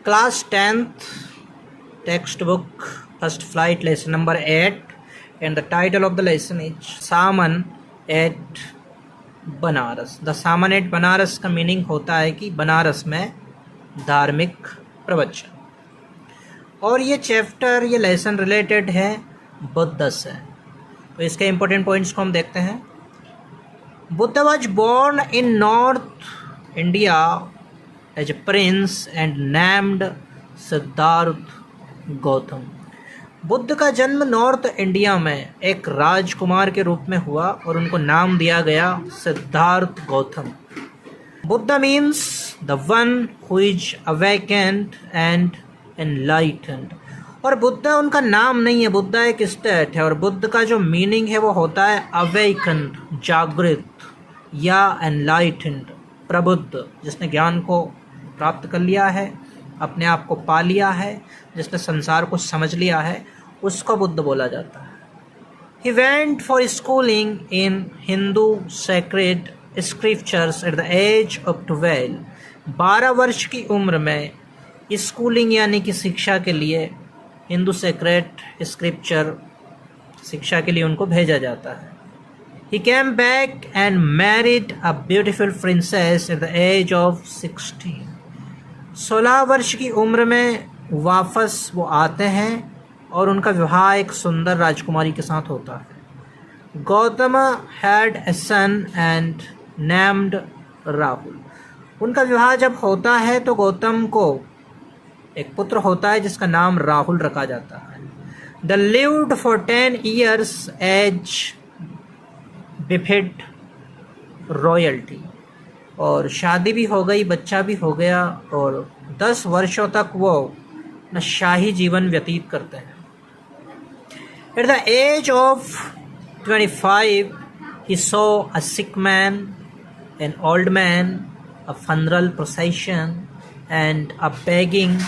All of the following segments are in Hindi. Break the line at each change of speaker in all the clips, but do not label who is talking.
Class 10th textbook, first flight, lesson number 8, and the title of the lesson is sermon at Benares. The sermon at Benares का मीनिंग होता है कि बनारस में धार्मिक प्रवचन। और ये चैप्टर, ये लेसन रिलेटेड है बुद्ध से। तो इसके इम्पोर्टेंट पॉइंट्स को हम देखते हैं। Buddha was born in north India as a prince and named Siddhartha Gautam. Buddha का जन्म नॉर्थ इंडिया में एक राजकुमार के रूप में हुआ और उनको नाम दिया गया Siddharth Gautam. Buddha means the one who is awakened and enlightened. और बुद्ध उनका नाम नहीं है, बुद्ध एक स्टेट है। और बुद्ध का जो मीनिंग है वो होता है अवेकेंड, जागृत, या एनलाइटेंड, प्रबुद्ध, जिसने ज्ञान को प्राप्त कर लिया है, अपने आप को पा लिया है, जिसने संसार को समझ लिया है, उसको बुद्ध बोला जाता है। He went for schooling in Hindu sacred scriptures at the age of 12। 12 वर्ष की उम्र में स्कूलिंग यानी कि शिक्षा के लिए हिंदू सेक्रेट स्क्रिप्चर शिक्षा के लिए उनको भेजा जाता है। He came back and married a beautiful princess at the age of 16। 16 वर्ष की उम्र में वापस वो आते हैं और उनका विवाह एक सुंदर राजकुमारी के साथ होता है। Gautam had a son and named Rahul. उनका विवाह जब होता है तो गौतम को एक पुत्र होता है जिसका नाम राहुल रखा जाता है। The lived for 10 years as befit royalty. और शादी भी हो गई, बच्चा भी हो गया, और 10 वर्षों तक वो अपना शाही जीवन व्यतीत करते हैं। At the age of 25 he saw a sick man, an old man, a funeral procession and a begging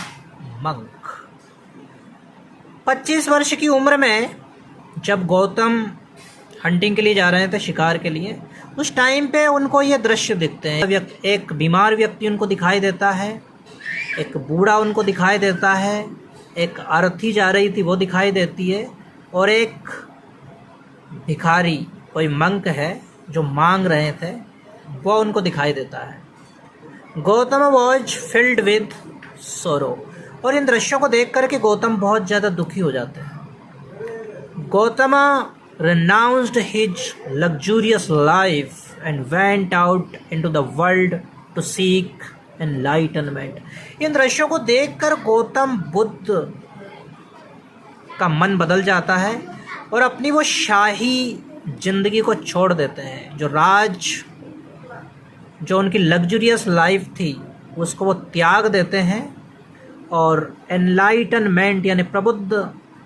monk। 25 वर्ष की उम्र में जब गौतम हंटिंग के लिए जा रहे थे, शिकार के लिए, उस टाइम पे उनको ये दृश्य दिखते हैं। एक बीमार व्यक्ति उनको दिखाई देता है, एक बूढ़ा उनको दिखाई देता है, एक अर्थी जा रही थी वो दिखाई देती है, और एक भिखारी, कोई मंक है जो मांग रहे थे, वो उनको दिखाई देता है। गौतम वॉज फिल्ड विद सोरो। और इन दृश्यों को देख करके गौतम बहुत ज़्यादा दुखी हो जाते हैं। Gautam renounced his luxurious life and went out into the world to seek enlightenment। इन दृश्यों को देखकर गौतम बुद्ध का मन बदल जाता है और अपनी वो शाही जिंदगी को छोड़ देते हैं। जो उनकी लग्जूरियस लाइफ थी उसको वो त्याग देते हैं और एनलाइटनमेंट यानी प्रबुद्ध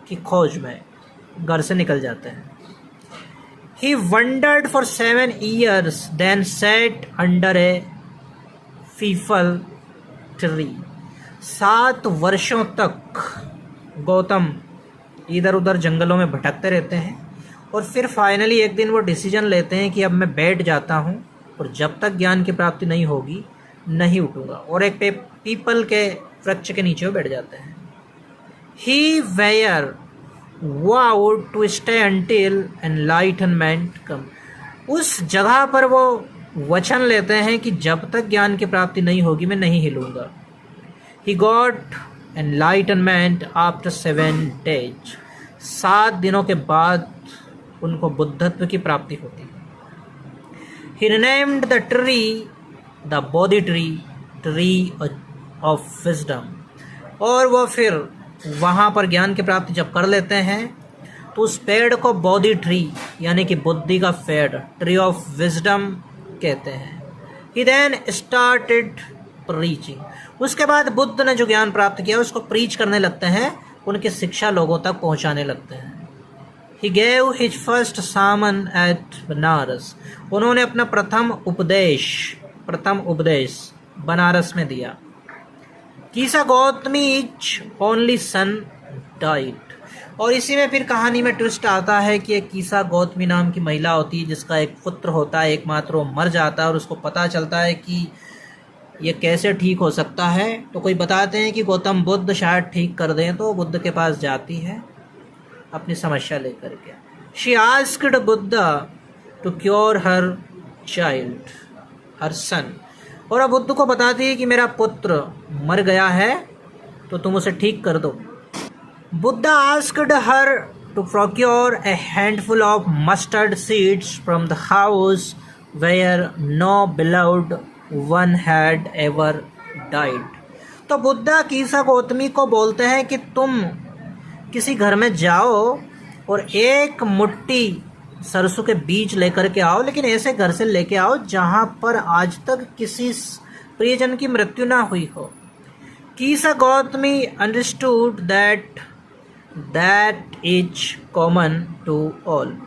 की खोज में घर से निकल जाते हैं। He wandered for 7 years, then sat under a people tree. 7 वर्षों तक गौतम इधर उधर जंगलों में भटकते रहते हैं और फिर फाइनली एक दिन वो डिसीजन लेते हैं कि अब मैं बैठ जाता हूँ और जब तक ज्ञान की प्राप्ति नहीं होगी नहीं उठूँगा, और एक पीपल के वृक्ष के नीचे वो बैठ जाते हैं। He were vowed to stay until enlightenment come। उस जगह पर वो वचन लेते हैं कि जब तक ज्ञान की प्राप्ति नहीं होगी मैं नहीं हिलूंगा। He got enlightenment after 7 days। 7 दिनों के बाद उनको बुद्धत्व की प्राप्ति होती है। He renamed the tree the Bodhi tree, tree of wisdom। और वो फिर वहाँ पर ज्ञान की प्राप्ति जब कर लेते हैं तो उस पेड़ को बोधि ट्री यानी कि बुद्धि का पेड़, ट्री ऑफ विजडम कहते हैं। He then started preaching। उसके बाद बुद्ध ने जो ज्ञान प्राप्त किया उसको प्रीच करने लगते हैं, उनकी शिक्षा लोगों तक पहुँचाने लगते हैं। He gave his first sermon at Banaras. उन्होंने अपना प्रथम उपदेश बनारस में दिया। कीसा गौतमीज ओनली सन डाइड। और इसी में फिर कहानी में ट्विस्ट आता है कि एक कीसा गौतमी नाम की महिला होती है जिसका एक पुत्र होता है एकमात्र, वो मर जाता है और उसको पता चलता है कि ये कैसे ठीक हो सकता है? तो कोई बताते हैं कि गौतम बुद्ध शायद ठीक कर दें, तो बुद्ध के पास जाती है अपनी समस्या लेकर के। She asked Buddha to cure her child, her son. और अब बुद्ध को बताती है कि मेरा पुत्र मर गया है, तो तुम उसे ठीक कर दो। Buddha asked her to procure a handful of mustard seeds from the house where no beloved one had ever died. तो बुद्धा कीसा गौतमी को बोलते हैं कि तुम किसी घर में जाओ और एक मुट्ठी सरसों के बीज लेकर के आओ, लेकिन ऐसे घर से लेके आओ जहाँ पर आज तक किसी प्रियजन की मृत्यु ना हुई हो। Kisa Gautami understood that is common to all.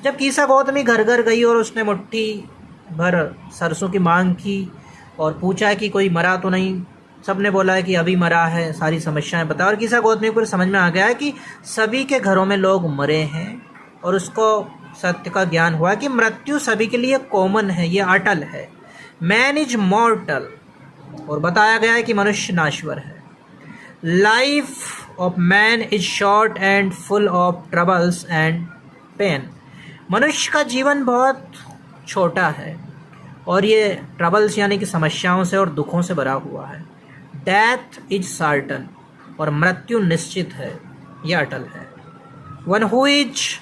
जब कीसा गौतमी घर घर गई और उसने मुट्ठी भर सरसों की मांग की और पूछा कि कोई मरा तो नहीं, सबने बोला है कि अभी मरा है, सारी समस्याएं बता। और कीसा गौतमी को समझ में आ गया है कि सभी के घरों में लोग मरे हैं और उसको सत्य का ज्ञान हुआ कि मृत्यु सभी के लिए कॉमन है, ये अटल है। मैन इज मॉर्टल, और बताया गया है कि मनुष्य नाश्वर है। Life of man is short and full of troubles and pain. मनुष्य का जीवन बहुत छोटा है और ये ट्रबल्स यानी कि समस्याओं से और दुखों से भरा हुआ है। डेथ इज सर्टन, और मृत्यु निश्चित है, यह अटल है। One who is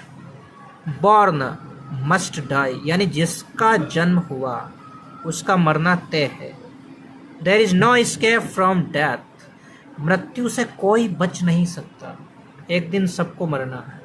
born must die, यानी जिसका जन्म हुआ उसका मरना तय है। There is no escape from death, मृत्यु से कोई बच नहीं सकता, एक दिन सबको मरना है।